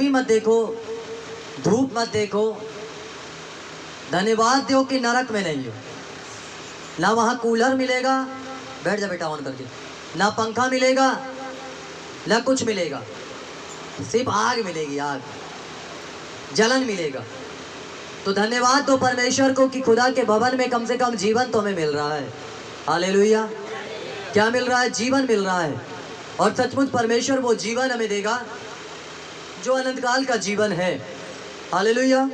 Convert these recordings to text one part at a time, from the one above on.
गर्मी मत देखो, धूप मत देखो, धन्यवाद दो कि नरक में नहीं हो। ना वहाँ कूलर मिलेगा, बैठ जा बेटा ऑन करके, ना पंखा मिलेगा, ना कुछ मिलेगा, सिर्फ आग मिलेगी, आग, जलन मिलेगा। तो धन्यवाद दो परमेश्वर को कि खुदा के भवन में कम से कम जीवन तो हमें मिल रहा है। हालेलुया। क्या मिल रहा है? जीवन मिल रहा है। और सचमुच परमेश्वर वो जीवन हमें देगा जो अनंत काल का जीवन है। हालेलुया।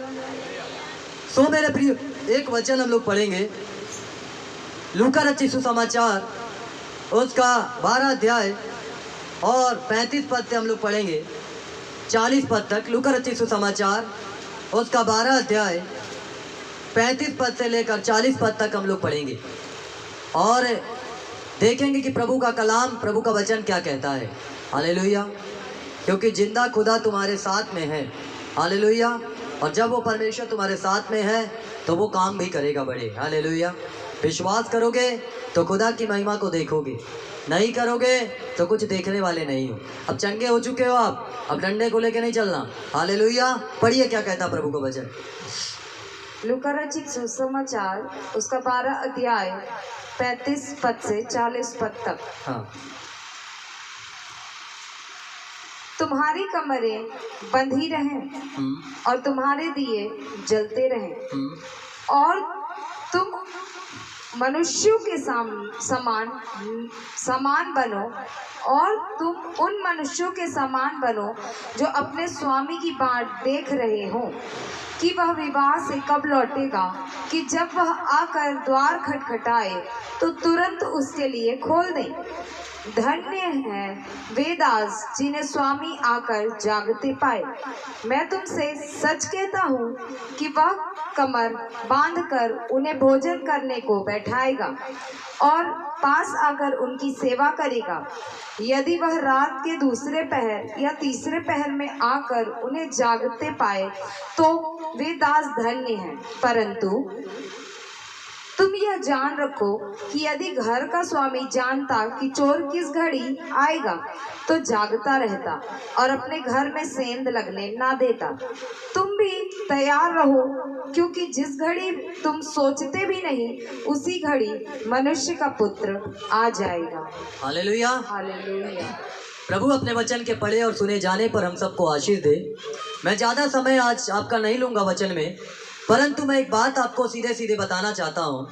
सो मेरे प्रिय, एक वचन हम लोग पढ़ेंगे, लूका रचित सुसमाचार उसका 12 अध्याय और 35 पद से हम लोग पढ़ेंगे 40 पद तक। लूका रचित सुसमाचार उसका 12 अध्याय 35 पद से लेकर 40 पद तक हम लोग पढ़ेंगे और देखेंगे कि प्रभु का कलाम, प्रभु का वचन क्या कहता है। हालेलुया। क्योंकि जिंदा खुदा तुम्हारे साथ में है। हालेलुया। और जब वो परमेश्वर तुम्हारे साथ में है तो वो काम भी करेगा बड़े। हालेलुया। विश्वास करोगे तो खुदा की महिमा को देखोगे, नहीं करोगे तो कुछ देखने वाले नहीं हो। अब चंगे हो चुके हो आप, अब डंडे को लेके नहीं चलना। हालेलुया। पढ़िए क्या कहता प्रभु का वचन। लूका रचित सुसमाचार उसका 12 अध्याय 35 पद से 40 पद तक। हाँ। तुम्हारी कमरें बंधी रहें और तुम्हारे दिए जलते रहें और तुम मनुष्यों के समान बनो और तुम उन मनुष्यों के समान बनो जो अपने स्वामी की बाट देख रहे हो कि वह विवाह से कब लौटेगा, कि जब वह आकर द्वार खटखटाए तो तुरंत उसके लिए खोल दें। धन्य है वे दास जिन्हें स्वामी आकर जागते पाए। मैं तुमसे सच कहता हूँ कि वह कमर बांधकर उन्हें भोजन करने को बैठाएगा और पास आकर उनकी सेवा करेगा। यदि वह रात के दूसरे पहर या तीसरे पहर में आकर उन्हें जागते पाए तो वे दास धन्य हैं। परंतु तुम यह जान रखो कि यदि घर का स्वामी जानता कि चोर किस घड़ी आएगा तो जागता रहता और अपने घर में सेंध लगने ना देता। तुम भी तैयार रहो, क्योंकि जिस घड़ी तुम सोचते भी नहीं उसी घड़ी मनुष्य का पुत्र आ जाएगा। हालेलुया। हालेलुया। प्रभु अपने वचन के पढ़े और सुने जाने पर हम सबको आशीष दे। मैं ज़्यादा समय आज आपका नहीं लूँगा वचन में, परंतु मैं एक बात आपको सीधे सीधे बताना चाहता हूँ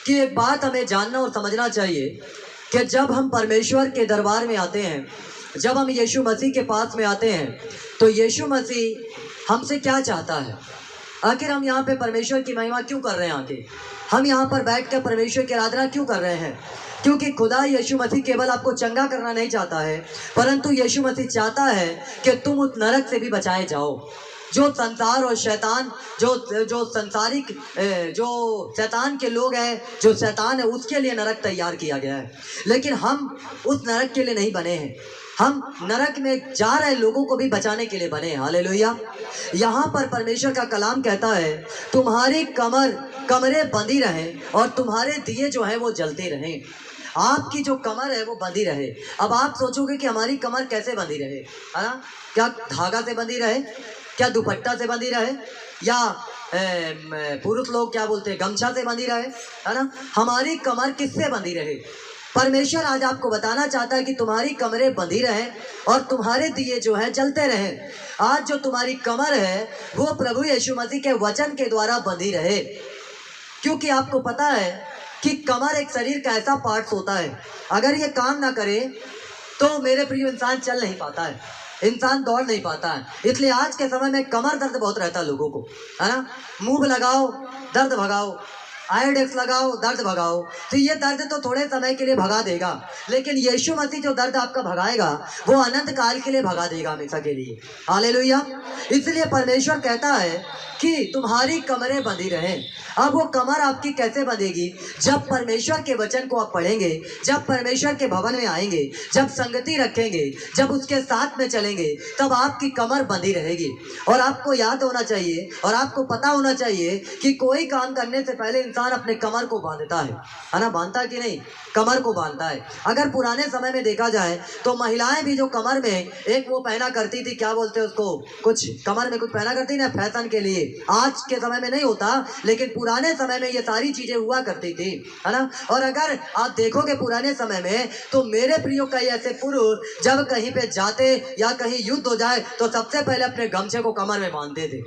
कि एक बात हमें जानना और समझना चाहिए कि जब हम परमेश्वर के दरबार में आते हैं, जब हम यीशु मसीह के पास में आते हैं, तो यीशु मसीह हमसे क्या चाहता है। आखिर हम यहाँ पे परमेश्वर की महिमा क्यों कर रहे हैं? आके हम यहाँ पर बैठ कर परमेश्वर की आराधना क्यों कर रहे हैं? क्योंकि खुदा यीशु मसीह केवल आपको चंगा करना नहीं चाहता है, परंतु यीशु मसीह चाहता है कि तुम उस नरक से भी बचाए जाओ जो संसार और शैतान, जो संसारिक, जो शैतान के लोग हैं, जो शैतान है, उसके लिए नरक तैयार किया गया है। लेकिन हम उस नरक के लिए नहीं बने हैं, हम नरक में जा रहे लोगों को भी बचाने के लिए बने हैं। हालेलुया। यहाँ पर परमेश्वर का कलाम कहता है तुम्हारी कमरें बंधी रहें और तुम्हारे दिए जो हैं वो जलते रहें। आपकी जो कमर है वो बंधी रहे। अब आप सोचोगे कि हमारी कमर कैसे बंधी रहे, है ना? क्या धागा से बंधी रहे, क्या दुपट्टा से बंधी रहे, या पुरुष लोग क्या बोलते हैं गमछा से बंधी रहे, है ना? हमारी कमर किससे बंधी रहे? परमेश्वर आज आपको बताना चाहता है कि तुम्हारी कमरें बंधी रहें और तुम्हारे दिए जो है जलते रहें। आज जो तुम्हारी कमर है वो प्रभु यीशु मसीह के वचन के द्वारा बंधी रहे, क्योंकि आपको पता है कि कमर एक शरीर का ऐसा पार्ट्स होता है, अगर ये काम ना करे तो मेरे प्रिय इंसान चल नहीं पाता है, इंसान दौड़ नहीं पाता है। इसलिए आज के समय में कमर दर्द बहुत रहता है लोगों को, है ना? मूव लगाओ दर्द भगाओ, आयोडेक्स लगाओ दर्द भगाओ, तो ये दर्द तो थोड़े समय के लिए भगा देगा, लेकिन यीशु मसीह जो दर्द आपका भगाएगा वो अनंत काल के लिए भगा देगा, हमेशा के लिए। हालेलुया। इसलिए परमेश्वर कहता है कि तुम्हारी कमरें बंधी रहें। अब वो कमर आपकी कैसे बंधेगी? जब परमेश्वर के वचन को आप पढ़ेंगे, जब परमेश्वर के भवन में आएंगे, जब संगति रखेंगे, जब उसके साथ में चलेंगे, तब आपकी कमर बंधी रहेगी। और आपको याद होना चाहिए और आपको पता होना चाहिए कि कोई काम करने से पहले इंसान इंसान अपने कमर को बांधता है ना, बांधता है कि नहीं, कमर को बांधता है। अगर पुराने समय में देखा जाए तो महिलाएं भी जो कमर में एक वो पहना करती थी, क्या बोलते हैं उसको, कुछ कमर में कुछ पहना करती ना फैशन के लिए, आज के समय में नहीं होता, लेकिन पुराने समय में ये सारी चीजें हुआ करती थी, है ना। और अगर आप देखोगे पुराने समय में तो मेरे प्रियो कई ऐसे पुरुष जब कहीं पे जाते या कहीं युद्ध हो जाए तो सबसे पहले अपने गमछे को कमर में बांधते थे।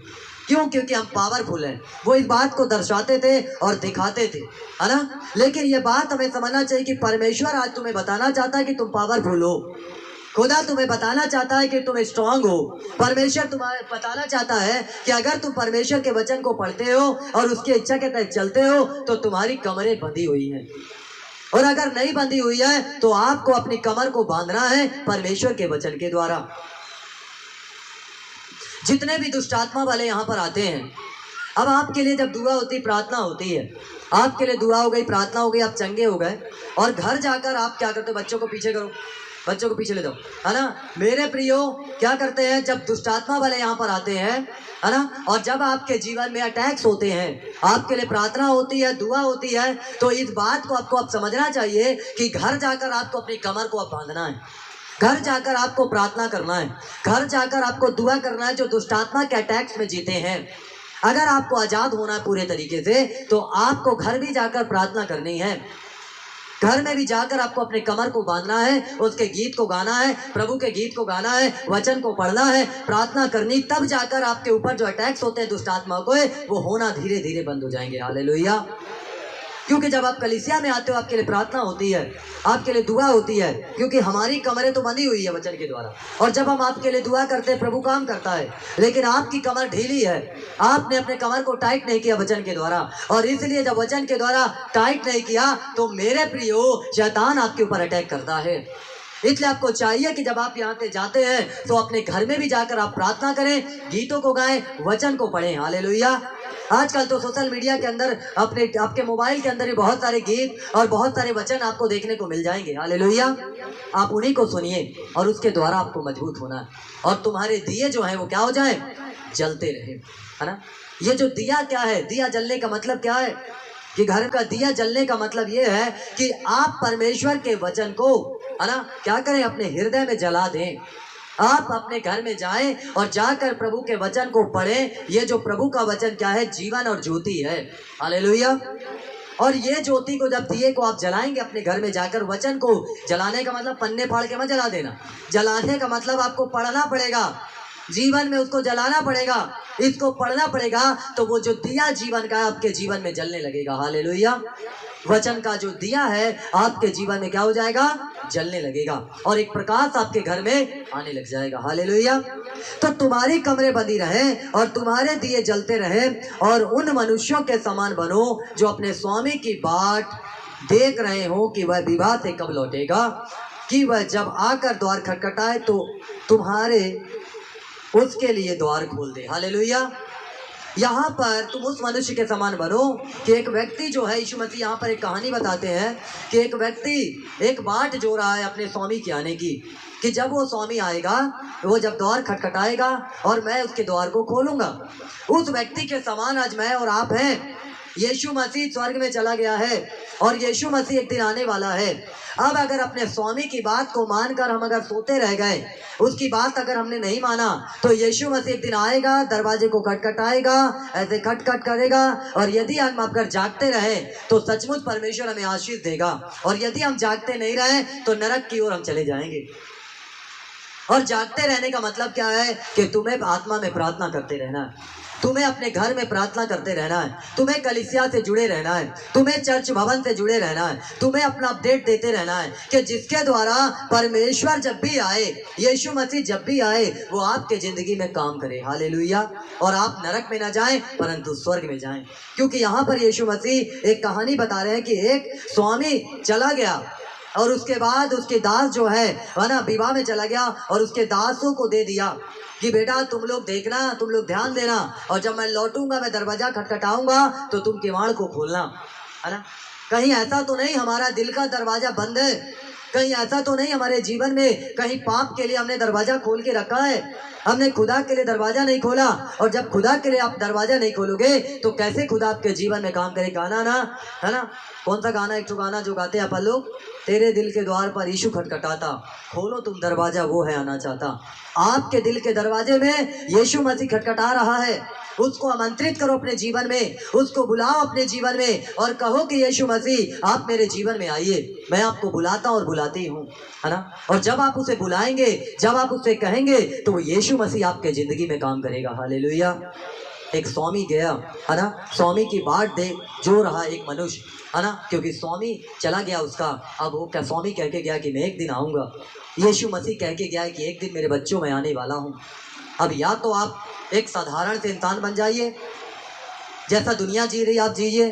क्यों? क्योंकि हम पावरफुल हैं, वो इस बात को दर्शाते थे और दिखाते थे, है ना। लेकिन ये बात हमें समझना चाहिए कि परमेश्वर आज तुम्हें बताना चाहता है कि तुम पावरफुल हो। खुदा तुम्हें बताना चाहता है कि तुम स्ट्रांग हो। परमेश्वर तुम्हें बताना चाहता है कि अगर तुम परमेश्वर के वचन को पढ़ते हो और उसकी इच्छा के तहत चलते हो तो तुम्हारी कमरें बंधी हुई हैं, और अगर नहीं बंधी हुई है तो आपको अपनी कमर को बांधना है परमेश्वर के वचन के द्वारा। जितने भी दुष्ट आत्मा वाले यहाँ पर आते हैं, अब आपके लिए जब दुआ होती, प्रार्थना होती है, आपके लिए दुआ हो गई, प्रार्थना हो गई, आप चंगे हो गए, और घर जाकर आप क्या करते हो, बच्चों को पीछे करो, बच्चों को पीछे ले जाओ, है ना। मेरे प्रियो क्या करते हैं, जब दुष्ट आत्मा वाले यहाँ पर आते हैं, है ना, और जब आपके जीवन में अटैक्स होते हैं, आपके लिए प्रार्थना होती है, दुआ होती है, तो इस बात को आपको अब समझना चाहिए कि घर जाकर आपको अपनी कमर को अब बांधना है, घर जाकर आपको प्रार्थना करना है, घर जाकर आपको दुआ करना है। जो दुष्टात्मा के अटैक्स में जीते हैं, अगर आपको आज़ाद होना है पूरे तरीके से तो आपको घर भी जाकर प्रार्थना करनी है, घर में भी जाकर आपको अपने कमर को बांधना है, उसके गीत को गाना है, प्रभु के गीत को गाना है, वचन को पढ़ना है, प्रार्थना करनी, तब जाकर आपके ऊपर जो अटैक्स होते हैं दुष्टात्मा को, वो होना धीरे धीरे बंद हो जाएंगे। हालेलुया। क्योंकि जब आप कलीसिया में आते हो आपके लिए प्रार्थना होती है, आपके लिए दुआ होती है, क्योंकि हमारी कमरें तो बंधी हुई है वचन के द्वारा, और जब हम आपके लिए दुआ करते हैं प्रभु काम करता है, लेकिन आपकी कमर ढीली है, आपने अपने कमर को टाइट नहीं किया वचन के द्वारा, और इसलिए जब वचन के द्वारा टाइट नहीं किया तो मेरे प्रियो शैतान आपके ऊपर अटैक करता है। इसलिए आपको चाहिए कि जब आप यहाँ से जाते हैं तो अपने घर में भी जाकर आप प्रार्थना करें, गीतों को गाएं, वचन को पढ़ें। हालेलुया। आजकल तो सोशल मीडिया के अंदर आपके मोबाइल के अंदर ही बहुत सारे गीत और बहुत सारे वचन आपको देखने को मिल जाएंगे। हालेलुया। आप उन्हीं को सुनिए और उसके द्वारा आपको मजबूत होना है, और तुम्हारे दिए जो हैं वो क्या हो जाए, जलते रहे, है ना। ये जो दिया क्या है, दिया जलने का मतलब क्या है, कि घर का दिया जलने का मतलब ये है कि आप परमेश्वर के वचन को, है ना, क्या करें, अपने हृदय में जला दें। आप अपने घर में जाएं और जाकर प्रभु के वचन को पढ़ें। ये जो प्रभु का वचन क्या है, जीवन और ज्योति है। हालेलुया। और ये ज्योति को, जब दिए को आप जलाएंगे अपने घर में जाकर, वचन को जलाने का मतलब पन्ने फाड़ के मत जला देना, जलाने का मतलब आपको पढ़ना पड़ेगा, जीवन में उसको जलाना पड़ेगा, इसको पढ़ना पड़ेगा, तो वो जो दिया जीवन का है आपके जीवन में जलने लगेगा। हालेलुया। वचन का जो दिया है आपके जीवन में क्या हो जाएगा, जलने लगेगा, और एक प्रकाश आपके घर में आने लग जाएगा। हालेलुया। तो तुम्हारी कमरें बंधी रहें और तुम्हारे दिए जलते रहें, और उन मनुष्यों के समान बनो जो अपने स्वामी की बाट देख रहे हो कि वह विवाह से कब लौटेगा, कि वह जब आकर द्वार खटखटाए तो तुम्हारे उसके लिए द्वार खोल दे। हालेलुया। यहाँ पर तुम उस मनुष्य के समान बनो कि एक व्यक्ति जो है, यीशु मसीह यहाँ पर एक कहानी बताते हैं कि एक व्यक्ति एक बाट जो रहा है अपने स्वामी के आने की, कि जब वो स्वामी आएगा, वो जब द्वार खटखटाएगा और मैं उसके द्वार को खोलूंगा। उस व्यक्ति के समान आज मैं और आप हैं। यीशु मसीह स्वर्ग में चला गया है और यीशु मसीह एक दिन आने वाला है। अब अगर अपने स्वामी की बात को मानकर हम अगर सोते रह गए, उसकी बात अगर हमने नहीं माना, तो यीशु मसीह एक दिन आएगा, दरवाजे को खटखटाएगा, ऐसे खटखट करेगा, और यदि हम अगर जागते रहे तो सचमुच परमेश्वर हमें आशीष देगा, और यदि हम जागते नहीं रहे तो नरक की ओर हम चले जाएंगे। और जागते रहने का मतलब क्या है, कि तुम्हें आत्मा में प्रार्थना करते रहना है, तुम्हें अपने घर में प्रार्थना करते रहना है, तुम्हें कलीसिया से जुड़े रहना है, तुम्हें चर्च भवन से जुड़े रहना है, तुम्हें अपना अपडेट देते रहना है, कि जिसके द्वारा परमेश्वर जब भी आए, यीशु मसीह जब भी आए, वो आपके जिंदगी में काम करे। हालेलुया। और आप नरक में ना जाएं परंतु स्वर्ग में जाएं। क्योंकि यहाँ पर यीशु मसीह एक कहानी बता रहे हैं कि एक स्वामी चला गया और उसके बाद उसके दास जो है ना, विवाह में चला गया और उसके दासों को दे दिया कि बेटा तुम लोग देखना, तुम लोग ध्यान देना, और जब मैं लौटूंगा मैं दरवाजा खटखटाऊंगा तो तुम किवाड़ को खोलना, है ना। कहीं ऐसा तो नहीं हमारा दिल का दरवाजा बंद है, कहीं ऐसा तो नहीं हमारे जीवन में कहीं पाप के लिए हमने दरवाजा खोल के रखा है? हमने खुदा के लिए दरवाजा नहीं खोला, और जब खुदा के लिए आप दरवाजा नहीं खोलोगे तो कैसे खुदा आपके जीवन में काम करे? गाना ना, है ना, कौन सा गाना, एक तो गाना जो गाते हैं अपन लोग, तेरे दिल के द्वार पर यीशु खटखटाता, खोलो तुम दरवाजा, वो है आना चाहता। आपके दिल के दरवाजे में यीशु मसीह खटखटा रहा है। उसको आमंत्रित करो अपने जीवन में, उसको बुलाओ अपने जीवन में और कहो कि यीशु मसीह आप मेरे जीवन में आइए, मैं आपको बुलाता और बुलाती हूँ, है ना। और जब आप उसे बुलाएंगे, जब आप उससे कहेंगे, तो वो यीशु मसीह आपके जिंदगी में काम करेगा। हालेलुया। एक स्वामी गया, है ना, स्वामी की बाट दे जो रहा एक मनुष्य, है ना, क्योंकि स्वामी चला गया उसका। अब वो क्या, स्वामी कह के गया कि मैं एक दिन आऊँगा, यीशु मसीह कह के गया है कि एक दिन मेरे बच्चों में आने वाला हूँ। अब या तो आप एक साधारण से इंसान बन जाइए, जैसा दुनिया जी रही आप जिए,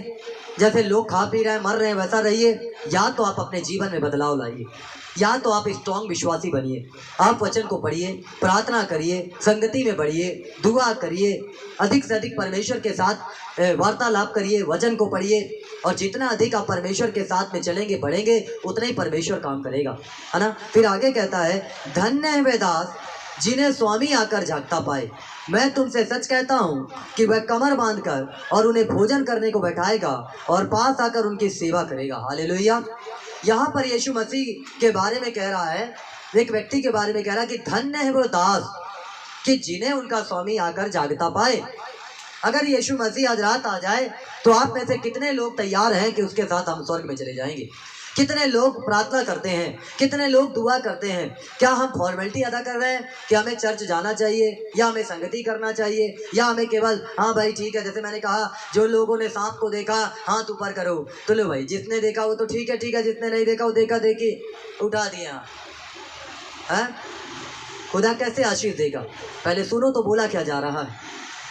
जैसे लोग खा पी रहे हैं मर रहे हैं वैसा रहिए, या तो आप अपने जीवन में बदलाव लाइए, या तो आप स्ट्रॉन्ग विश्वासी बनिए। आप वचन को पढ़िए, प्रार्थना करिए, संगति में बढ़िए, दुआ करिए, अधिक से अधिक परमेश्वर के साथ वार्तालाप करिए, वचन को पढ़िए, और जितना अधिक आप परमेश्वर के साथ में चलेंगे बढ़ेंगे उतना ही परमेश्वर काम करेगा, है ना। फिर आगे कहता है, धन्य है वे दास जिन्हें स्वामी आकर झांकता पाए। मैं तुमसे सच कहता हूँ कि वह कमर बांधकर और उन्हें भोजन करने को बैठाएगा और पास आकर उनकी सेवा करेगा। हालेलुया। यहाँ पर यीशु मसीह के बारे में कह रहा है, एक व्यक्ति के बारे में कह रहा है कि धन्य है वो दास कि जिन्हें उनका स्वामी आकर जागता पाए। अगर यीशु मसीह आज रात आ जाए तो आप में से कितने लोग तैयार हैं कि उसके साथ हम स्वर्ग में चले जाएंगे? कितने लोग प्रार्थना करते हैं, कितने लोग दुआ करते हैं? क्या हम फॉर्मेलिटी अदा कर रहे हैं कि हमें चर्च जाना चाहिए, या हमें संगति करना चाहिए, या हमें केवल हाँ भाई ठीक है, जैसे मैंने कहा जो लोगों ने सांप को देखा हाथ ऊपर करो, तो लो भाई जिसने देखा वो तो ठीक है, जिसने नहीं देखा वो देखा देखी उठा दिया है। खुदा कैसे आशीष देगा? पहले सुनो तो बोला क्या जा रहा है,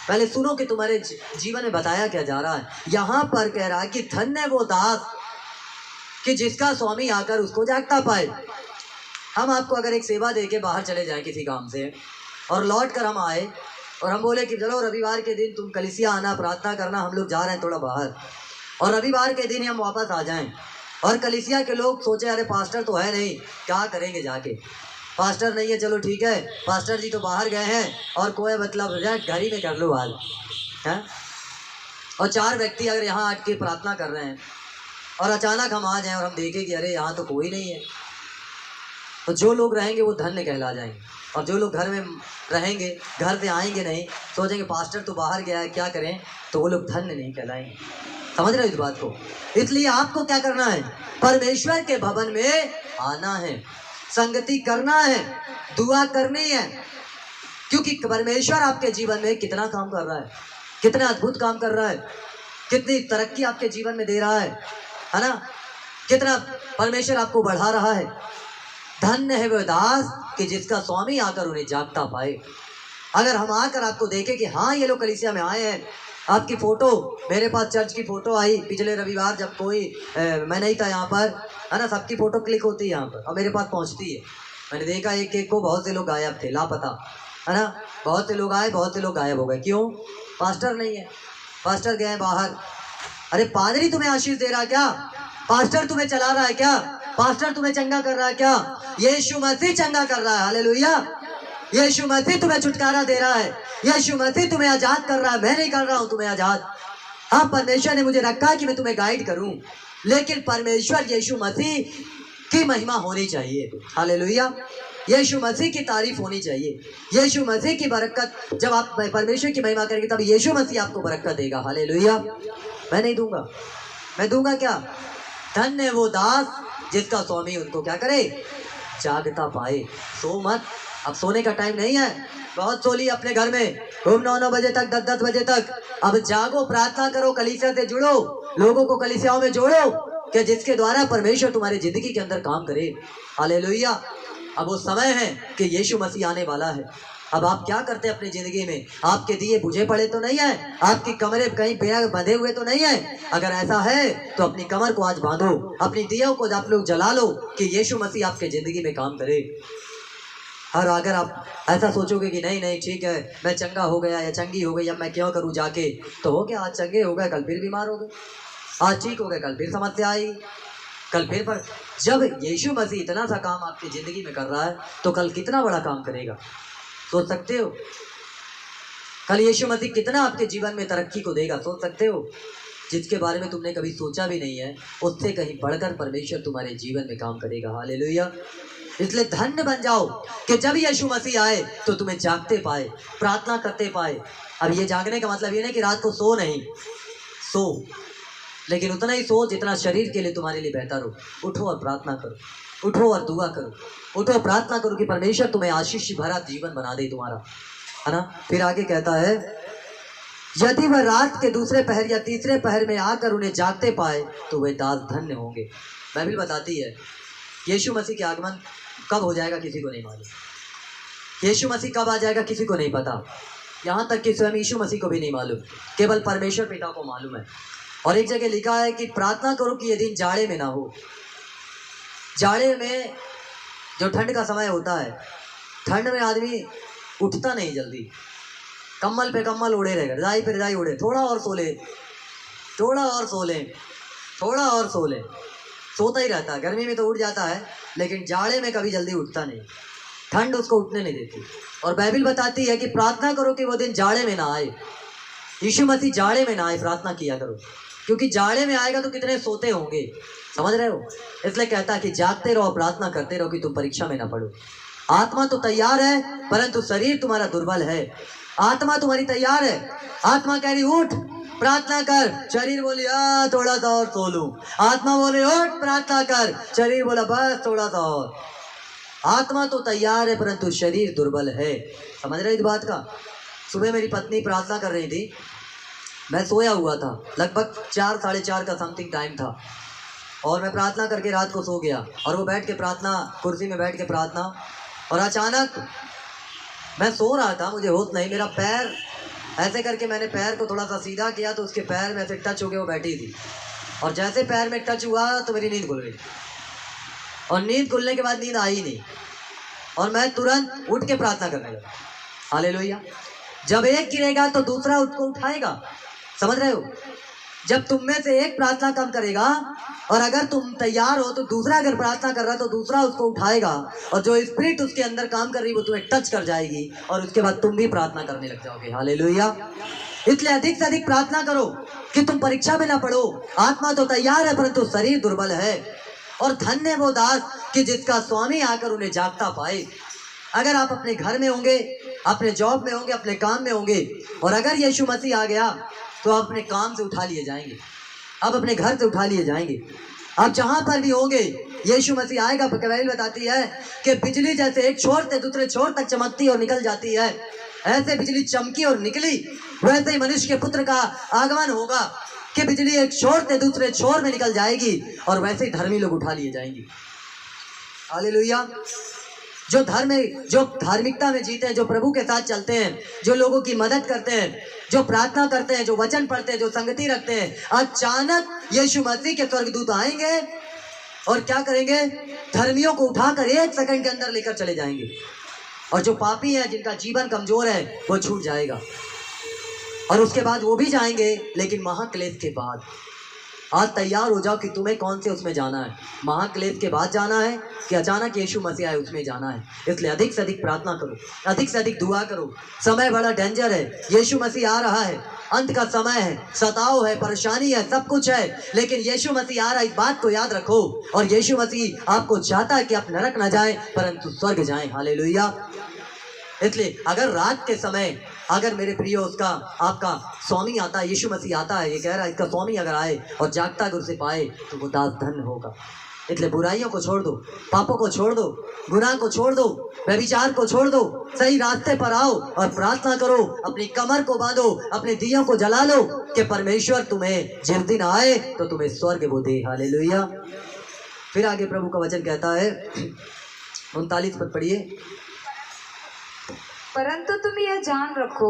पहले सुनो कि तुम्हारे जीवन में बताया क्या जा रहा है। यहाँ पर कह रहा है कि धन्य वो दास कि जिसका स्वामी आकर उसको जागता पाए। हम आपको अगर एक सेवा दे के बाहर चले जाएं किसी काम से और लौट कर हम आए और हम बोले कि चलो रविवार के दिन तुम कलीसिया आना, प्रार्थना करना, हम लोग जा रहे हैं थोड़ा बाहर, और रविवार के दिन ही हम वापस आ जाएं, और कलीसिया के लोग सोचे अरे पास्टर तो है नहीं, क्या करेंगे जाके, पास्टर नहीं है, चलो ठीक है पास्टर जी तो बाहर गए हैं और कोई मतलब घर ही में कर लो हाल है। और 4 व्यक्ति अगर यहाँ आके के प्रार्थना कर रहे हैं और अचानक हम आ जाएं और हम देखें कि अरे यहाँ तो कोई नहीं है, तो जो लोग रहेंगे वो धन्य कहला जाएंगे, और जो लोग घर में रहेंगे, घर से आएंगे नहीं, सोचेंगे पास्टर तो बाहर गया है क्या करें, तो वो लोग धन्य नहीं कहलाएंगे। समझ रहे हो इस बात को? इसलिए आपको क्या करना है? परमेश्वर के भवन में आना है, संगति करना है, दुआ करनी है, क्योंकि परमेश्वर आपके जीवन में कितना काम कर रहा है, कितना अद्भुत काम कर रहा है, कितनी तरक्की आपके जीवन में दे रहा है ना, कितना परमेश्वर आपको बढ़ा रहा है। धन्य है वह दास कि जिसका स्वामी आकर उन्हें जागता पाए। अगर हम आकर आपको देखें कि हाँ ये लोग कलीसिया में आए हैं, आपकी फ़ोटो मेरे पास चर्च की फ़ोटो आई पिछले रविवार, जब कोई मैं नहीं था यहाँ पर, है ना, सबकी फ़ोटो क्लिक होती है यहाँ पर और मेरे पास पहुँचती है। मैंने देखा एक एक को, बहुत से लोग गायब थे, लापता, है ना, बहुत से लोग आए, बहुत से लोग गायब हो गए। क्यों? पास्टर नहीं है, पास्टर गए बाहर। अरे पादरी तुम्हें आशीष दे रहा है क्या? पास्टर तुम्हें चला रहा है क्या? पास्टर तुम्हें चंगा कर रहा है क्या? यीशु मसीह चंगा कर रहा है। हालेलुया। यीशु मसीह तुम्हें छुटकारा दे रहा है, यीशु मसीह तुम्हें आज़ाद कर रहा है। मैं नहीं कर रहा हूँ तुम्हें आज़ाद, हाँ परमेश्वर ने मुझे रखा है कि मैं तुम्हें गाइड करूँ, लेकिन परमेश्वर यीशु मसीह की महिमा होनी चाहिए। हालेलुया। यीशु मसीह की तारीफ होनी चाहिए, यीशु मसीह की बरकत। जब आप परमेश्वर की महिमा करेंगे तब यीशु मसीह आपको बरकत देगा। हालेलुया। मैं नहीं दूंगा, मैं दूंगा क्या? धन्य वो दास जिसका स्वामी उनको क्या करे? जागता पाए। सो मत, अब सोने का टाइम नहीं है। बहुत सो ली अपने घर में, घूम 9 बजे तक, 10 बजे तक। अब जागो, प्रार्थना करो, कलीसिया से जुड़ो, लोगों को कलीसियाओं में जोड़ो, कि जिसके द्वारा परमेश्वर तुम्हारी जिंदगी के अंदर काम करे। हालेलुया। अब वो समय है कि यीशु मसीह आने वाला है। अब आप क्या करते हैं अपनी ज़िंदगी में? आपके दिए बुझे पड़े तो नहीं है? आपकी कमरे कहीं पे बंधे हुए तो नहीं है? अगर ऐसा है तो अपनी कमर को आज बांधो, अपनी दियों को आप लोग जला लो कि यीशु मसीह आपके ज़िंदगी में काम करे। और अगर आप ऐसा सोचोगे कि नहीं नहीं ठीक है, मैं चंगा हो गया या चंगी हो गई, अब मैं क्यों करूँ जाके, तो हो गया, आज चंगे हो गए कल फिर बीमार हो गए, आज ठीक हो गए कल फिर समस्या आई, कल फिर पर जब यीशु मसीह इतना सा काम आपकी ज़िंदगी में कर रहा है तो कल कितना बड़ा काम करेगा, सोच सकते हो? कल यीशु मसीह कितना आपके जीवन में तरक्की को देगा, सोच सकते हो? जिसके बारे में तुमने कभी सोचा भी नहीं है, उससे कहीं बढ़कर परमेश्वर तुम्हारे जीवन में काम करेगा। हालेलुया। इसलिए धन्य बन जाओ कि जब यीशु मसीह आए तो तुम्हें जागते पाए, प्रार्थना करते पाए। अब ये जागने का मतलब ये नहीं कि रात को सो नहीं, सो, लेकिन उतना ही सो जितना शरीर के लिए तुम्हारे लिए बेहतर हो। उठो और प्रार्थना करो, उठो और दुआ करो, उठो प्रार्थना करो कि परमेश्वर तुम्हें आशीष भरा जीवन बना दे तुम्हारा, है ना। फिर आगे कहता है, यदि वह रात के दूसरे पहर या तीसरे पहर में आकर उन्हें जागते पाए तो वे दास धन्य होंगे। बाइबल बताती है यीशु मसीह के आगमन कब हो जाएगा किसी को नहीं मालूम। यीशु मसीह कब आ जाएगा किसी को नहीं पता, यहाँ तक कि स्वयं यीशु मसीह को भी नहीं मालूम, केवल परमेश्वर पिता को मालूम है। और एक जगह लिखा है कि प्रार्थना करो कि ये दिन जाड़े में ना हो। जाड़े में जो ठंड का समय होता है, ठंड में आदमी उठता नहीं जल्दी, कम्बल पे कम्बल ओढ़े रहेगा, रजाई पे रजाई ओढ़े, थोड़ा और सो ले, थोड़ा और सो ले, थोड़ा और सो ले, सोता ही रहता है। गर्मी में तो उठ जाता है, लेकिन जाड़े में कभी जल्दी उठता नहीं, ठंड उसको उठने नहीं देती। और बाइबल बताती है कि प्रार्थना करो कि वो दिन जाड़े में ना आए। यीशु मसीह जाड़े में ना आए, प्रार्थना किया करो, क्योंकि जाड़े में आएगा तो कितने सोते होंगे, समझ रहे हो। इसलिए कहता है कि जागते रहो, प्रार्थना करते रहो कि तुम परीक्षा में ना पड़ो। आत्मा तो तैयार है परंतु शरीर तुम्हारा दुर्बल है। आत्मा तुम्हारी तैयार है, आत्मा कह रही उठ प्रार्थना कर, शरीर बोली थोड़ा सा और सो लूं। आत्मा बोले उठ प्रार्थना कर, शरीर बोला बस थोड़ा सा और। आत्मा तो तैयार है परंतु शरीर दुर्बल है, समझ रहे इस बात का। सुबह मेरी पत्नी प्रार्थना कर रही थी, मैं सोया हुआ था, लगभग 4 साढ़े 4 का समथिंग टाइम था, और मैं प्रार्थना करके रात को सो गया। और वो बैठ के प्रार्थना, कुर्सी में बैठ के प्रार्थना, और अचानक मैं सो रहा था, मुझे होश नहीं, मेरा पैर ऐसे करके मैंने पैर को थोड़ा सा सीधा किया तो उसके पैर में ऐसे टच हो गया, वो बैठी थी, और जैसे पैर में टच हुआ तो मेरी नींद खुल गई। और नींद खुलने के बाद नींद आई नहीं, और मैं तुरंत उठ के प्रार्थना करने लगा। हालेलुया। जब एक गिरेगा तो दूसरा उसको उठाएगा, समझ रहे हो। जब तुम में से एक प्रार्थना कम करेगा और अगर तुम तैयार हो तो दूसरा अगर प्रार्थना कर रहा तो दूसरा उसको उठाएगा, और जो स्पिरिट उसके अंदर काम कर रही वो तुम्हें टच कर जाएगी, और उसके बाद तुम भी प्रार्थना करने लग जाओगे। हालेलुया। इसलिए अधिक से अधिक प्रार्थना करो कि तुम परीक्षा में ना पड़ो। आत्मा तो तैयार है परंतु शरीर दुर्बल है। और धन्य वो दास कि जिसका स्वामी आकर उन्हें जागता पाए। अगर आप अपने घर में होंगे, अपने जॉब में होंगे, अपने काम में होंगे, और अगर यीशु मसीह आ गया तो आप अपने काम से उठा लिए जाएंगे, आप अपने घर से उठा लिए जाएंगे। आप जहाँ पर भी होंगे यीशु मसीह आएगा। बाइबल बताती है कि बिजली जैसे एक छोर से दूसरे छोर तक चमकती और निकल जाती है, ऐसे बिजली चमकी और निकली, वैसे ही मनुष्य के पुत्र का आगमन होगा कि बिजली एक छोर से दूसरे छोर में निकल जाएगी, और वैसे ही धर्मी लोग उठा लिए जाएंगे। हालेलुया। जो धार्मिकता में जीते हैं, जो प्रभु के साथ चलते हैं, जो लोगों की मदद करते हैं, जो प्रार्थना करते हैं, जो वचन पढ़ते हैं, जो संगति रखते हैं, अचानक यीशु मसीह के स्वर्गदूत आएंगे और क्या करेंगे, धर्मियों को उठाकर 1 सेकंड के अंदर लेकर चले जाएंगे, और जो पापी हैं, जिनका जीवन कमजोर है, वो छूट जाएगा। और उसके बाद वो भी जाएंगे, लेकिन महाक्लेश के बाद। आज तैयार हो जाओ कि तुम्हें कौन से उसमें जाना है, महाक्लेश के बाद जाना है कि अचानक यीशु मसीह आए उसमें जाना है। इसलिए अधिक से अधिक प्रार्थना करो, अधिक से अधिक दुआ करो। समय बड़ा डेंजर है, यीशु मसीह आ रहा है, अंत का समय है, सताव है, परेशानी है, सब कुछ है, लेकिन यीशु मसीह आ रहा है, इस बात को याद रखो। और यीशु मसीह आपको चाहता है कि आप नरक न जाएं परंतु स्वर्ग जाएं। हालेलुया। इसलिए अगर रात के समय, अगर मेरे प्रिय उसका आपका स्वामी आता है, यीशु मसीह आता है, ये कह रहा है इसका स्वामी अगर आए और जागता अगर उसे पाए तो वो दास धन्य होगा। इसलिए बुराइयों को छोड़ दो, पापों को छोड़ दो, गुनाह को छोड़ दो, व्यभिचार को छोड़ दो, सही रास्ते पर आओ और प्रार्थना करो, अपनी कमर को बांधो, अपने दियों को जला लो कि परमेश्वर तुम्हें जिस दिन आए तो तुम्हें स्वर्ग वो दे। हालेलुया। फिर आगे प्रभु का वचन कहता है, 39 पद पढ़िए। परंतु तुम यह जान रखो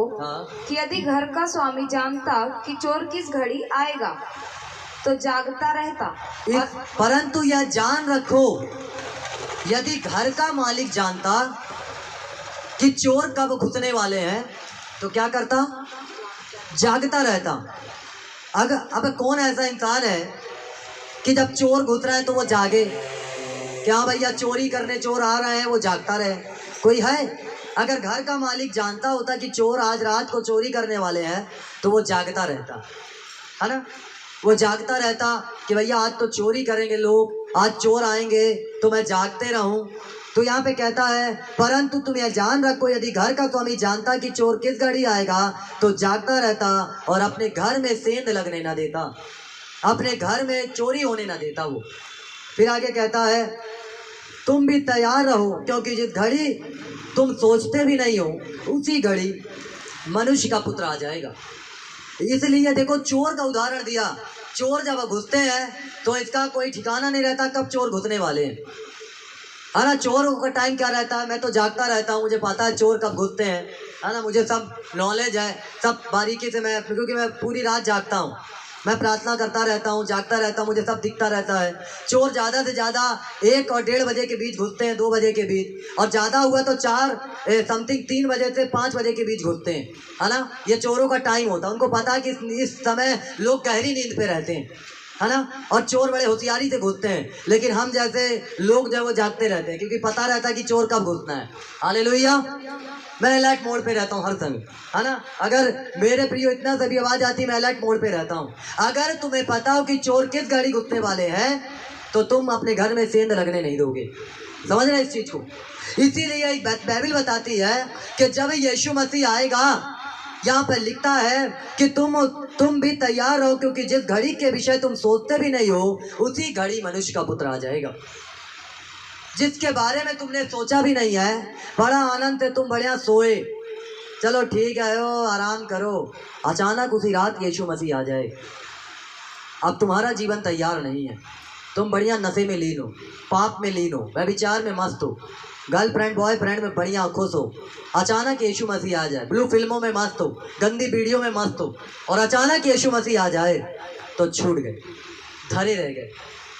कि यदि घर का स्वामी जानता कि चोर किस घड़ी आएगा तो जागता रहता। परंतु यह जान रखो, यदि घर का मालिक जानता कि चोर कब घुसने वाले हैं तो क्या करता, जागता रहता। अब कौन ऐसा इंसान है कि जब चोर घुस रहा है तो वो जागे, क्या भैया चोरी करने चोर आ रहे हैं, वो जागता रहे? कोई है? अगर घर का मालिक जानता होता कि चोर आज रात को चोरी करने वाले हैं तो वो जागता रहता, है ना? वो जागता रहता कि भैया आज तो चोरी करेंगे लोग, आज चोर आएंगे, तो मैं जागते रहूं। तो यहाँ पे कहता है परंतु तुम यह जान रखो, यदि घर का स्वामी जानता कि चोर किस घड़ी आएगा तो जागता रहता और अपने घर में सेंध लगने ना देता, अपने घर में चोरी होने ना देता वो। फिर आगे कहता है तुम भी तैयार रहो, क्योंकि जिस घड़ी तुम सोचते भी नहीं हो उसी घड़ी मनुष्य का पुत्र आ जाएगा। इसलिए देखो चोर का उदाहरण दिया। चोर जब घुसते हैं तो इसका कोई ठिकाना नहीं रहता कब चोर घुसने वाले हैं, है ना? चोरों का टाइम क्या रहता है? मैं तो जागता रहता हूँ, मुझे पता है चोर कब घुसते हैं, है ना? मुझे सब नॉलेज है, सब बारीकी से मैं, क्योंकि मैं पूरी रात जागता हूँ, मैं प्रार्थना करता रहता हूँ, जागता रहता हूँ, मुझे सब दिखता रहता है। चोर ज़्यादा से ज़्यादा 1 और 1:30 बजे के बीच घुसते हैं, 2 बजे के बीच, और ज़्यादा हुआ तो 4 समथिंग 3 बजे से 5 बजे के बीच घुसते हैं, है ना? ये चोरों का टाइम होता है। उनको पता है कि इस समय लोग गहरी नींद पे रहते हैं, है ना? और चोर बड़े होशियारी से घुसते हैं, लेकिन हम जैसे लोग जो है वो जागते रहते हैं, क्योंकि पता रहता है कि चोर कब घुसना है। हालेलुया। मैं अलर्ट मोड पे रहता हूँ हर समय, है ना? अगर मेरे प्रियो इतना सा भी आवाज़ आती है मैं अलर्ट मोड पे रहता हूँ। अगर तुम्हें पता हो कि चोर किस गाड़ी घुसने वाले हैं तो तुम अपने घर में सेंध लगने नहीं दोगे। समझ रहे इस चीज़ को? इसीलिए बाइबल बताती है कि जब यीशु मसीह आएगा, यहाँ पर लिखता है कि तुम भी तैयार रहो, क्योंकि जिस घड़ी के विषय तुम सोचते भी नहीं हो उसी घड़ी मनुष्य का पुत्र आ जाएगा। जिसके बारे में तुमने सोचा भी नहीं है, बड़ा आनंद से तुम बढ़िया सोए, चलो ठीक है ओ आराम करो, अचानक उसी रात यीशु मसीह आ जाए। अब तुम्हारा जीवन तैयार नहीं है, तुम बढ़िया नशे में लीन हो, पाप में लीन हो, व्यभिचार में मस्त हो, गर्लफ्रेंड बॉयफ्रेंड में बढ़िया खुश हो, अचानक यीशु मसीह आ जाए, ब्लू फिल्मों में मस्त हो, गंदी वीडियो में मस्त हो, और अचानक यीशु मसीह आ जाए तो छूट गए, धरे रह गए।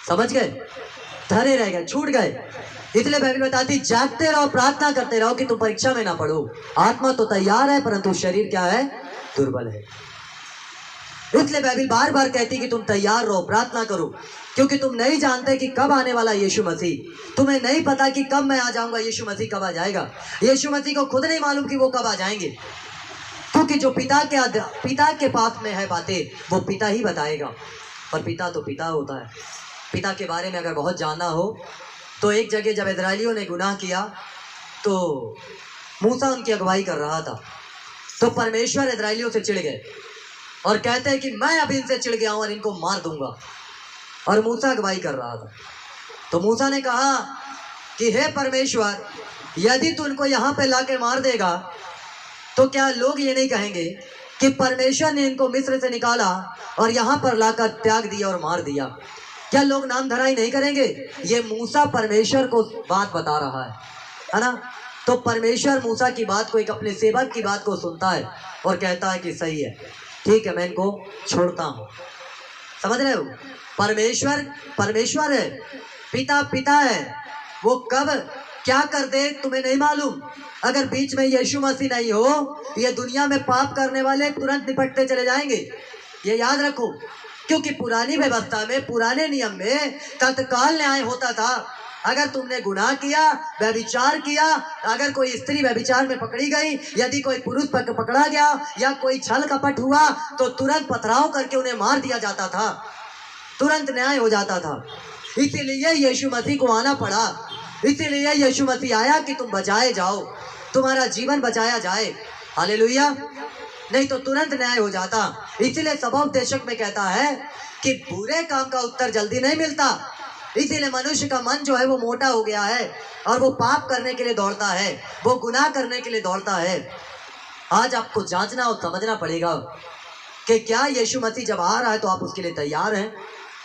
समझ गए? धरे रह गए, छूट गए। इसलिए बाइबल बताती जागते रहो, प्रार्थना करते रहो कि तुम परीक्षा में ना पड़ो। आत्मा तो तैयार है परंतु शरीर क्या है? दुर्बल है। इसलिए बाइबल बार बार कहती कि तुम तैयार रहो, प्रार्थना करो, क्योंकि तुम नहीं जानते कि कब आने वाला यीशु मसीह। तुम्हें नहीं पता कि कब मैं आ जाऊंगा, यीशु मसीह कब आ जाएगा। यीशु मसीह को खुद नहीं मालूम कि वो कब आ जाएंगे, क्योंकि जो पिता के पास में है बातें वो पिता ही बताएगा। पर पिता तो पिता होता है। पिता के बारे में अगर बहुत जानना हो तो एक जगह जब इजराइलियों ने गुनाह किया तो मूसा उनकी अगुवाई कर रहा था, तो परमेश्वर इजराइलियों से चिढ़ गए और कहते हैं कि मैं अब इनसे चिढ़ गया हूँ और इनको मार दूंगा। और मूसा अगुवाई कर रहा था, तो मूसा ने कहा कि हे परमेश्वर, यदि तू इनको यहाँ पे ला के मार देगा तो क्या लोग ये नहीं कहेंगे कि परमेश्वर ने इनको मिस्र से निकाला और यहाँ पर लाकर त्याग दिया और मार दिया? क्या लोग नाम धराई नहीं करेंगे? ये मूसा परमेश्वर को बात बता रहा है ना? तो परमेश्वर मूसा की बात को, एक अपने सेवक की बात को सुनता है और कहता है कि सही है, ठीक है, मैं इनको छोड़ता हूँ। समझ रहे हो? परमेश्वर है, पिता है, वो कब क्या कर दे तुम्हें नहीं मालूम। अगर बीच में यीशु मसीह नहीं हो, ये दुनिया में पाप करने वाले तुरंत निपटते चले जाएंगे, ये याद रखो। क्योंकि पुरानी व्यवस्था में, पुराने नियम में तत्काल न्याय होता था। अगर तुमने गुनाह किया, व्यभिचार किया, अगर कोई स्त्री व्यभिचार में पकड़ी गई, यदि कोई पुरुष पकड़ा गया या कोई छल कपट हुआ तो तुरंत पथराव करके उन्हें मार दिया जाता था, तुरंत न्याय हो जाता था। इसीलिए यीशु मसीह को आना पड़ा, इसीलिए यीशु मसीह आया कि तुम बचाए जाओ, तुम्हारा जीवन बचाया जाए। हालेलुया। नहीं तो तुरंत न्याय हो जाता। इसीलिए सभाउपदेशक में कहता है कि बुरे काम का उत्तर जल्दी नहीं मिलता। इसीलिए मनुष्य का मन जो है वो मोटा हो गया है और वो पाप करने के लिए दौड़ता है, वो गुनाह करने के लिए दौड़ता है। आज आपको जांचना और समझना पड़ेगा कि क्या यीशु मसीह जब आ रहा है तो आप उसके लिए तैयार हैं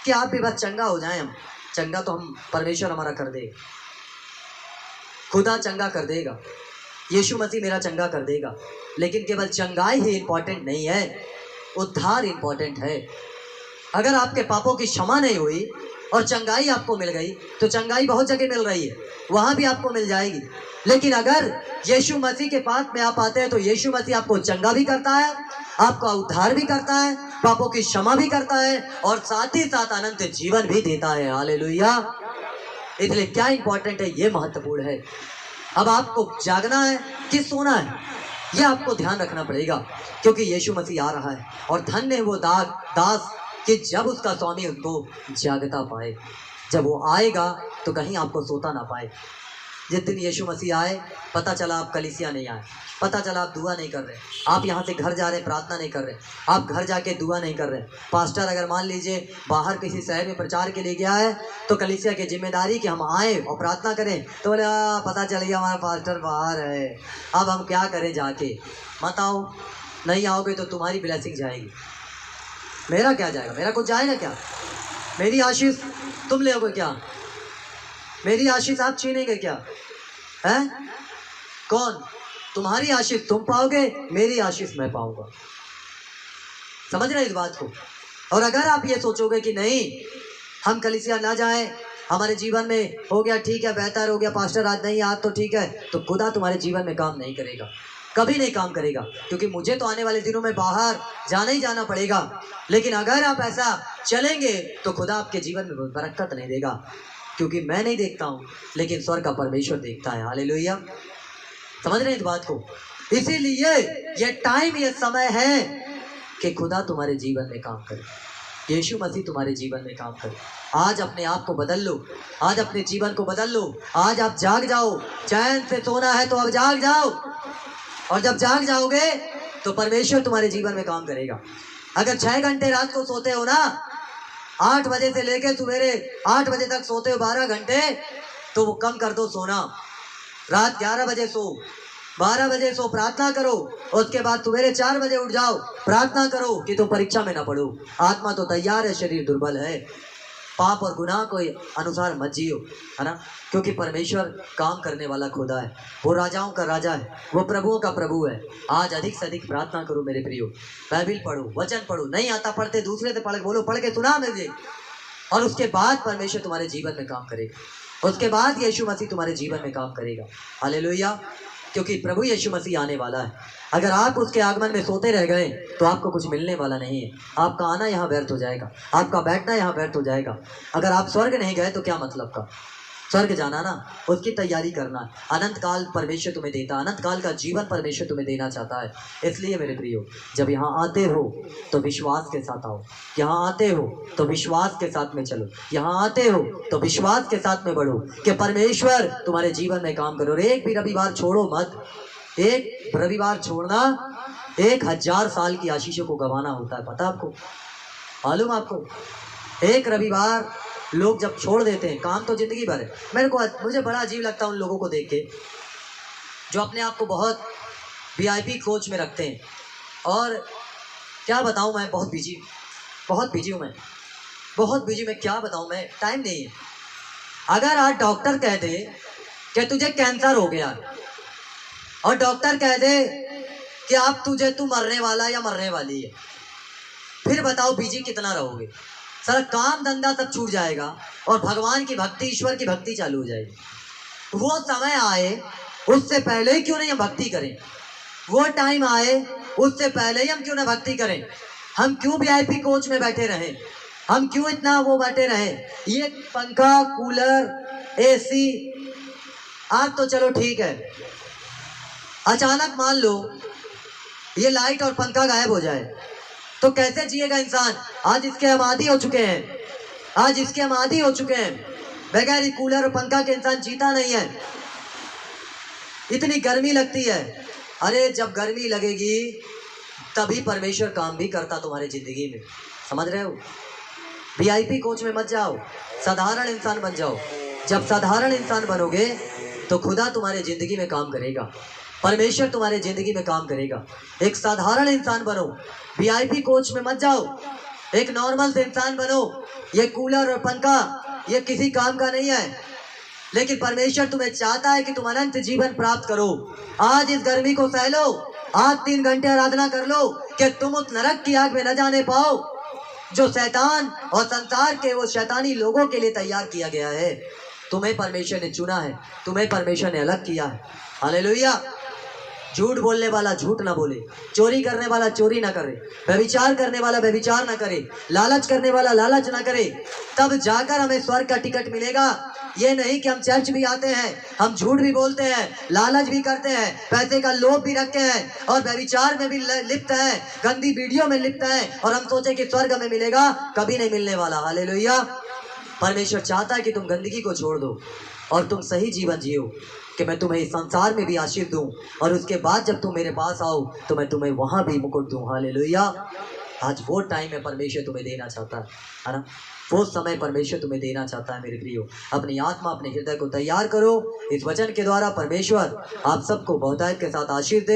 कि आप भी बस चंगा हो जाएं। हम चंगा तो हम परमेश्वर हमारा कर देगा, खुदा चंगा कर देगा, यीशु मसीह मेरा चंगा कर देगा। लेकिन केवल चंगाई ही इम्पोर्टेंट नहीं है, उद्धार इम्पोर्टेंट है। अगर आपके पापों की क्षमा नहीं हुई और चंगाई आपको मिल गई तो चंगाई बहुत जगह मिल रही है, वहाँ भी आपको मिल जाएगी। लेकिन अगर यीशु मसीह के पास में आप आते हैं तो यीशु मसीह आपको चंगा भी करता है, आपका उद्धार भी करता है पापों की क्षमा भी करता है और साथ ही साथ अनंत जीवन भी देता है। हालेलुया। इसलिए क्या इंपॉर्टेंट है, ये महत्वपूर्ण है। अब आपको जागना है कि सोना है, यह आपको ध्यान रखना पड़ेगा, क्योंकि यीशु मसीह आ रहा है और धन्य है वो दास कि जब उसका स्वामी उनको जागता पाए। जब वो आएगा तो कहीं आपको सोता ना पाए। जिस दिन यीशु मसीह आए, पता चला आप कलीसिया नहीं आए, पता चला आप दुआ नहीं कर रहे, आप यहाँ से घर जा रहे प्रार्थना नहीं कर रहे, आप घर जाके दुआ नहीं कर रहे। पास्टर अगर मान लीजिए बाहर किसी शहर में प्रचार के लिए गया है, तो कलीसिया की जिम्मेदारी कि हम आए और प्रार्थना करें, तो बोले पता चल गया हमारा पास्टर बाहर है, अब हम क्या करें जाके। मत आओ, नहीं आओगे तो तुम्हारी ब्लेसिंग जाएगी, मेरा क्या जाएगा, मेरा कुछ जाएगा क्या? मेरी आशीष तुम लोगे क्या? मेरी आशीष आप छीनेंगे क्या? हैं? कौन? तुम्हारी आशीष तुम पाओगे, मेरी आशीष मैं पाऊंगा। समझ रहे इस बात को? और अगर आप ये सोचोगे कि नहीं हम कलीसिया ना जाएं, हमारे जीवन में हो गया ठीक है, बेहतर हो गया, पास्टर आज नहीं आज तो ठीक है, तो खुदा तुम्हारे जीवन में काम नहीं करेगा, कभी नहीं काम करेगा। क्योंकि मुझे तो आने वाले दिनों में बाहर जाना ही जाना पड़ेगा, लेकिन अगर आप ऐसा चलेंगे तो खुदा आपके जीवन में बरकत नहीं देगा, क्योंकि मैं नहीं देखता हूँ लेकिन स्वर्ग का परमेश्वर देखता है। हालेलुया। समझ रहे हैं इस बात को? इसीलिए ये टाइम, ये समय है कि खुदा तुम्हारे जीवन में काम करे, यीशु मसीह तुम्हारे जीवन में काम करे। आज अपने आप को बदल लो, आज अपने जीवन को बदल लो, आज आप जाग जाओ। चैन से सोना है तो अब जाग जाओ, और जब जाग जाओगे तो परमेश्वर तुम्हारे जीवन में काम करेगा। अगर 6 घंटे रात को सोते हो ना, 8 बजे से लेकर सवेरे 8 बजे तक सोते हो 12 घंटे, तो वो कम कर दो सोना। रात 11 बजे सो, 12 बजे सो, प्रार्थना करो, उसके बाद सवेरे 4 बजे उठ जाओ, प्रार्थना करो कि तुम परीक्षा में ना पढ़ो। आत्मा तो तैयार है, शरीर दुर्बल है। पाप और गुनाह को अनुसार मत जियो, है ना, क्योंकि परमेश्वर काम करने वाला खुदा है, वो राजाओं का राजा है, वो प्रभुओं का प्रभु है। आज अधिक से अधिक प्रार्थना करो मेरे प्रियो, बाइबिल पढ़ो, वचन पढ़ो, नहीं आता पढ़ते दूसरे से पढ़ बोलो, पढ़ के सुना मुझे, और उसके बाद परमेश्वर तुम्हारे जीवन में काम करेगा, उसके बाद यीशु मसीह तुम्हारे जीवन में काम करेगा। हालेलुया। क्योंकि प्रभु यीशु मसीह आने वाला है। अगर आप उसके आगमन में सोते रह गए तो आपको कुछ मिलने वाला नहीं है। आपका आना यहाँ व्यर्थ हो जाएगा, आपका बैठना यहाँ व्यर्थ हो जाएगा। अगर आप स्वर्ग नहीं गए तो क्या मतलब का? स्वर्ग जाना ना, उसकी तैयारी करना। अनंत काल परमेश्वर तुम्हें देता, अनंत काल का जीवन परमेश्वर तुम्हें देना चाहता है। इसलिए मेरे प्रियो, जब यहाँ आते हो तो विश्वास के साथ आओ, यहाँ आते हो तो विश्वास के साथ में चलो, यहाँ आते हो तो विश्वास के साथ में बढ़ो कि परमेश्वर तुम्हारे जीवन में काम करो। और एक भी रविवार छोड़ो मत। एक रविवार छोड़ना 1000 साल की आशीषों को गंवाना होता है, पता आपको? मालूम आपको? एक रविवार लोग जब छोड़ देते हैं, काम तो जिंदगी भर है। मुझे बड़ा अजीब लगता है उन लोगों को देख के जो अपने आप को बहुत VIP कोच में रखते हैं। और क्या बताऊं, मैं बहुत बिजी हूं, मैं बहुत बिजी, मैं क्या बताऊं, मैं टाइम नहीं है। अगर आज डॉक्टर कह दे कि तुझे कैंसर हो गया, और डॉक्टर कह दे कि अब तू मरने वाला या मरने वाली है, फिर बताओ बिजी कितना रहोगे? सारा काम धंधा सब छूट जाएगा और भगवान की भक्ति, ईश्वर की भक्ति चालू हो जाएगी। वो समय आए उससे पहले ही क्यों नहीं हम भक्ति करें? वो टाइम आए उससे पहले ही हम क्यों ना भक्ति करें? हम क्यों VIP कोच में बैठे रहें? हम क्यों इतना वो बैठे रहें? ये पंखा, कूलर, AC, आज तो चलो ठीक है, अचानक मान लो ये लाइट और पंखा गायब हो जाए तो कैसे जिएगा इंसान? आज इसके हम आदी हो चुके हैं, आज इसके हम आदी हो चुके हैं। बगैर कूलर और पंखा के इंसान जीता नहीं है। इतनी गर्मी लगती है। अरे जब गर्मी लगेगी तभी परमेश्वर काम भी करता तुम्हारी जिंदगी में, समझ रहे हो? VIP कोच में मत जाओ, साधारण इंसान बन जाओ। जब साधारण इंसान बनोगे तो खुदा तुम्हारे जिंदगी में काम करेगा, परमेश्वर तुम्हारे जिंदगी में काम करेगा। एक साधारण इंसान बनो, VIP कोच में मत जाओ, एक नॉर्मल से इंसान बनो। ये कूलर और पंखा ये किसी काम का नहीं है, लेकिन परमेश्वर तुम्हें चाहता है कि तुम अनंत जीवन प्राप्त करो। आज इस गर्मी को सह लो, आज 3 घंटे आराधना कर लो कि तुम उस नरक की आग में न जाने पाओ जो शैतान और संसार के वो शैतानी लोगों के लिए तैयार किया गया है। तुम्हें परमेश्वर ने चुना है, तुम्हें परमेश्वर ने अलग किया है। हालेलुया। झूठ बोलने वाला झूठ ना बोले, चोरी करने वाला चोरी ना करे, व्यभिचार करने वाला व्यभिचार ना करे, लालच करने वाला लालच ना करे, तब जाकर हमें स्वर्ग का टिकट मिलेगा। ये नहीं कि हम चर्च भी आते हैं, हम झूठ भी बोलते हैं, लालच भी करते हैं, पैसे का लोभ भी रखते हैं और व्यभिचार में भी लिप्त हैं, गंदी वीडियो में लिप्त हैं और हम सोचे कि स्वर्ग हमें मिलेगा, कभी नहीं मिलने वाला। हालेलुया। परमेश्वर चाहता है कि तुम गंदगी को छोड़ दो और तुम सही जीवन जियो, कि मैं तुम्हें इस संसार में भी आशीष दूं और उसके बाद जब तुम मेरे पास आओ तो मैं तुम्हें वहां भी मुकुट दूं। हालेलुया। आज वो टाइम है परमेश्वर तुम्हें देना चाहता है ना, वो समय परमेश्वर तुम्हें देना चाहता है मेरे प्रियो। अपनी आत्मा अपने हृदय को तैयार करो, इस वचन के द्वारा परमेश्वर आप सबको बहुतायत के साथ आशीष दे।